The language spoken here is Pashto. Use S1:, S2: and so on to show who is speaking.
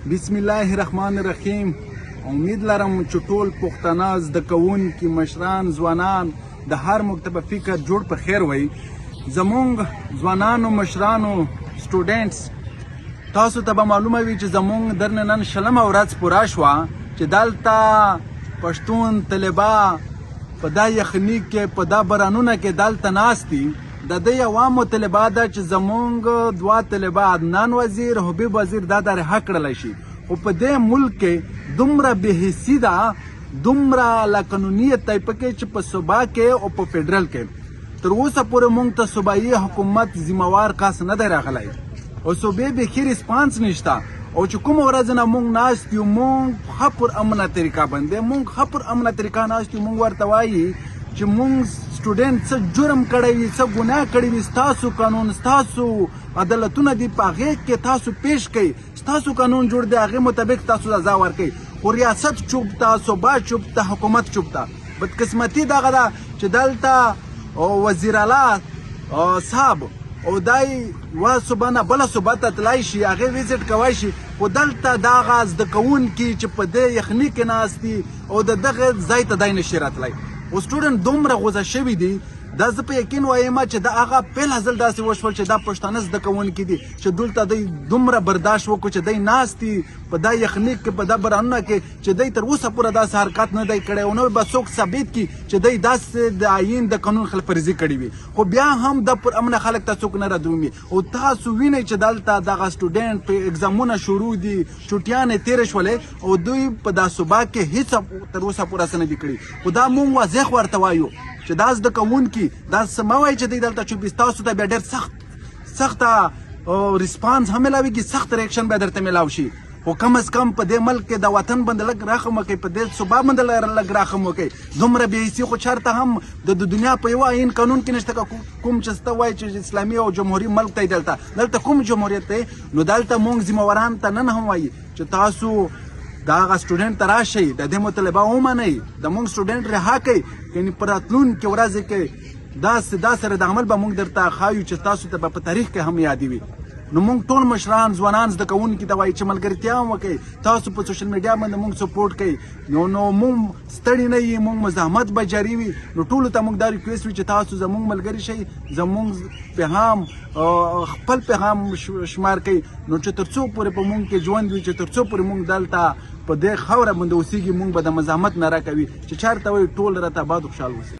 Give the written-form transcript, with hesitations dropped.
S1: بسم الله الرحمن الرحیم. امید لرم چې ټول پښتانه زده کوونکي مشران ځوانان د هر مکتب فکر جوړ په خیر وي. زمونږ ځوانانو مشرانو سټوډنټس تاسو ته به معلومه وي چې زمونږ درنه نن شلمه ورځ پوره شوه چې دلته پښتون طلبه په دا یخني کې په دا بارانونه کې دلته ناست دي. د دې عوامو طلبه ده چې زمونږ دوه طلبه عدنان وزیر حبیب وزیر دا د رها کړلی شي، خو په دې ملک کې دومره بېحسي ده، دومره لاقانونیت دی پکې چې په صوبه کې او په فیډرل کې تر اوسه پورې مونږ ته صوبایي حکومت ذمهوار کس نه دی راغلی او صوبې بیخي ریسپانس نشته. او چې کومه ورځ نه مونږ ناست یو مونږ ښه پر امنه طریقه باندې مونږ ښه پر امنه طریقه ناست یو، مونږ ورته وایي چې مونږ سټوډنټ څه جرم کړی وي، څه ګناه کړی وي، ستاسو قانون ستاسو عدالتونه دي په هغې کې تاسو پیش کړئ، ستاسو قانون جوړ دی هغې مطابق تاسو سزا ورکړئ. خو ریاست چوپ ته، صوبه چوپ ته، حکومت چوپ ته. بدقسمتي دغه ده چې دلته وزیر اعلی صاحب او دای و صوبه نه بله صوبه ته تللی شي، هغې ویزټ کولی شي، خو دلته دغه زده کوونکي چې په دې یخني کې ناست دي او د دغه ځای ته دی نشي راتلی. او سټوډنټ دومره غوسه شوي دي، دا زه په یقین وایم چې د هغه پیل ځل داسې وشول چې دا پښتانه زده کوونکي دي چې دلته دوی دومره برداشت وکړو چې دی ناست دي په دا یخني کې په دا بارانونه کې چې دی تر اوسه پوره داسې حرکت نه دی کړی او نه به څوک ثابت کړي چې دی داسې د آیین د قانون خلاف کړي وي. خو بیا هم د پر امنه خلک ته څوک نه ردومي. او تاسو وینئ چې دلته دغه سټوډنټ په اګزامونه شروع دي، چوټیانې تېرې شولې او دوی په دا صوبه کې هېڅ تر اوسه پوره څه نه دي کړي. خو دا مونږ واضح ورته وایو چې دا زده کوونکي دا څه مه وایي چې دی دلته چوپ وي، تاسو ته بیا ډېر سخته ریسپانس هم میلاویږي، سخت ریاکشن بیا درته میلاو شي. خو کم از کم په دې ملک کې د وطن باندې لږ راخم وکړئ، په دې صوبه باندې لږ راخم وکړئ. دومره بېحسي خو چېرته هم د دنیا په یوه آیین قانون کې نشته. کوم چې ته وایي چې اسلامي او جمهوري ملک دی، دلته کوم جمهوریت دی؟ نو دلته مونږ ذمهواران ته نن هم وایي چې تاسو دا هغه سټوډنټ ته راشئ، د دې مطالبه ومنئ، د مونږ سټوډنټ رها کړئ. یعنې په راتلونکې ورځې کې دا سره د عمل به مونږ درته ښایو چې تاسو ته به په تاریخ کې هم یادوي. نو مونږ ټول مشران ځوانان زده کوونکي ته وایي چې ملګرتیا هم وکړئ، تاسو په سوشل میډیا باندې مونږ سپورټ کوئ. نو مونږ ستړي نه یو، مونږ مزاحمت به جاري وي. نو ټولو ته مونږ دا ریکویسټ وي چې تاسو زمونږ ملګري شئ، زمونږ پیغام خپل پیغام شمار کوئ. نو چې تر څو پورې په مونږ کې ژوند وي، چې تر څو پورې مونږ دلته په دې خاوره باندې اوسېږي، مونږ به د مزاحمت نه راکوي چې چېرته وایي ټول راته آباد او خوشحال اوسي.